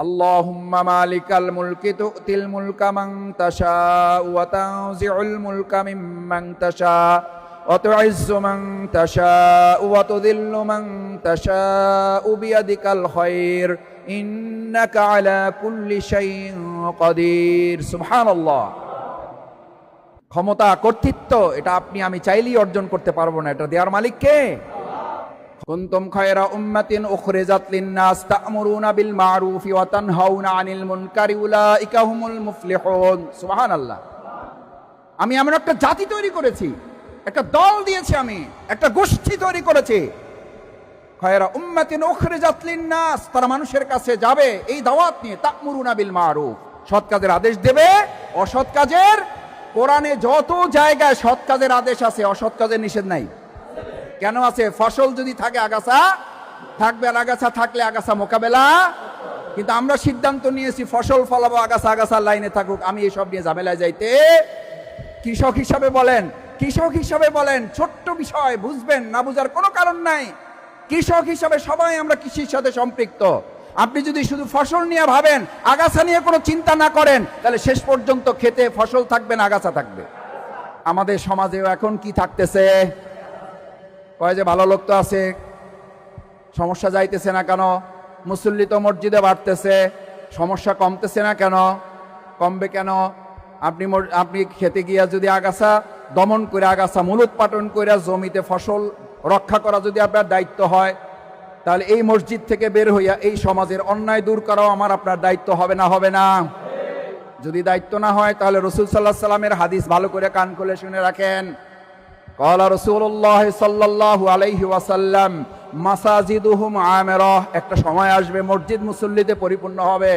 আল্লাহুম্মা মালিকাল মুলকি তুতিল মুলকা মান তাশাউ ওয়া তানজিউল মুলকা মিম্মান তাশাউ ওয়া তুইজ্জু মান তাশাউ ওয়া তুযিল্লু মান তাশাউ বিয়াদিকাল খায়র ইন্নাকা আলা কুল্লি শাইইন কাদির। সুবহানাল্লাহ। ক্ষমতা, কর্তৃত্ব এটা আপনি আমি চাইলেই অর্জন করতে পারবো না, এটা দেওয়ার মালিক কে? কুনতুম খায়রা উম্মাতিন উখরিজাত লিন-নাস তা'মুরুনা বিল মা'রুফি ওয়া তানহাউনা আনিল মুনকারি উলাইকা হুমুল মুফলিহুন। সুবহানাল্লাহ। আমি এমন একটা জাতি তৈরি করেছি, একটা দল দিয়েছি, আমি একটা গোষ্ঠী তৈরি করেছি। খায়রা উম্মাতিন উখরিজাত লিন-নাস, তারা মানুষের কাছে যাবে এই দাওয়াত নিয়ে, তা'মুরুনা বিল মা'রুফ, সৎ কাজের আদেশ দেবে, অসৎ কাজের, কোরআনে যত জায়গায় সৎ কাজের আদেশ আছে, অসৎ কাজের নিষেধ নাই। কেন আছে? ফসল যদি থাকে আগাছা থাকবে, আর আগাছা থাকলে আগাছা মোকাবেলা। কিন্তু আমরা সিদ্ধান্ত নিয়েছি ফসল ফলাবো, আগাছা আগাছার লাইনে থাকুক, আমি এসব নিয়ে ঝামেলায় যাইতে। কৃষক হিসাবে বলেন, কৃষক হিসাবে বলেন, ছোট্ট বিষয় বুঝবেন না, বুঝার কোনো কারণ নাই। কৃষক হিসাবে সবাই আমরা কৃষির সাথে সম্পৃক্ত। আপনি যদি শুধু ফসল নিয়ে ভাবেন, আগাছা নিয়ে কোনো চিন্তা না করেন, তাহলে শেষ পর্যন্ত খেতে ফসল থাকবে না, আগাছা থাকবে। আমাদের সমাজেও এখন কি থাকতেছে? কয় যে ভালো লোক তো আছে, সমস্যা যাইতেছে না কেন? মুসল্লি তো মসজিদে বাড়তেছে, সমস্যা কমতেছে না কেন? কমবে কেন? আপনি খেতে গিয়া যদি আগাছা দমন করে, আগাছা মূলোৎপাটন করে জমিতে ফসল রক্ষা করা যদি আপনার দায়িত্ব হয়, তাহলে এই মসজিদ থেকে বের হইয়া এই সমাজের অন্যায় দূর করাও আমার আপনার দায়িত্ব হবে না? হবে না? যদি দায়িত্ব না হয়, তাহলে রাসূল সাল্লাল্লাহু আলাইহি সাল্লামের হাদিস ভালো করে কান খুলে শুনে রাখেন। ক্বালা রাসূলুল্লাহ সাল্লাল্লাহু আলাইহি ওয়াসাল্লাম মাসাজিদুহুম আমিরা, একটা সময় আসবে মসজিদ মুসল্লিতে পরিপূর্ণ হবে।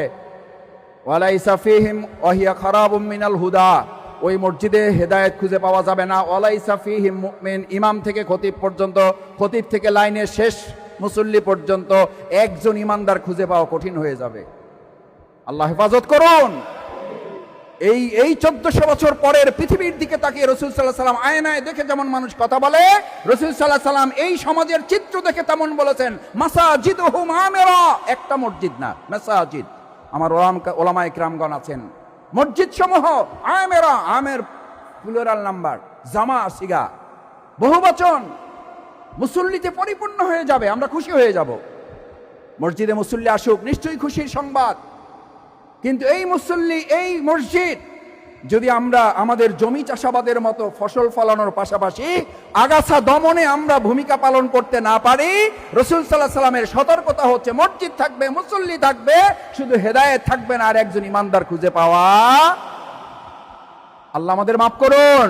ওয়ালাইসা ফীহিম ওয়া হিয়া খারাবুম মিনাল হুদা, ওই মসজিদে হেদায়েত খুঁজে পাওয়া যাবে না। ওয়ালাইসা ফীহিম মুমিন, ইমাম থেকে খতিব পর্যন্ত, খতিব থেকে লাইনের শেষ মুসল্লি পর্যন্ত একজন ইমানদার খুঁজে পাওয়া কঠিন হয়ে যাবে। আল্লাহ হেফাজত করুন। এই 1400 বছর পরের পৃথিবীর দিকে তাকিয়ে রাসূল সাল্লাল্লাহু আলাইহি ওয়াসাল্লাম আয়নায় দেখে যেমন মানুষ কথা বলে, রাসূল সাল্লাল্লাহু আলাইহি ওয়াসাল্লাম এই সমাজের চিত্র দেখে তেমন বলেছেন, মাসাজিদুহুম আমিরা, একটা মসজিদ না, মাসাজিদ। আমার ওলামায়ে কিরামগণ আছেন, মসজিদ সমূহ আমিরা, আমের প্লুরাল নাম্বার, জামা সিগা বহুবচন, মুসল্লিতে পরিপূর্ণ হয়ে যাবে, আমরা খুশি হয়ে যাব। মসজিদে মুসল্লি আসুক, নিশ্চয়ই খুশির সংবাদ। কিন্তু এই মুসল্লি, এই মসজিদ যদি আমরা আমাদের জমি চাষাবাদের মতো ফসল ফলানোর পাশাপাশি আগাছা দমনে আমরা ভূমিকা পালন করতে না পারি, রাসূল সাল্লাল্লাহু আলাইহি ওয়াসাল্লামের সতর্কতা হচ্ছে মসজিদ থাকবে, মুসল্লি থাকবে, শুধু হেদায়েত থাকবে না, আর একজন ইমানদার খুঁজে পাওয়া। আল্লাহ আমাদের মাফ করুন।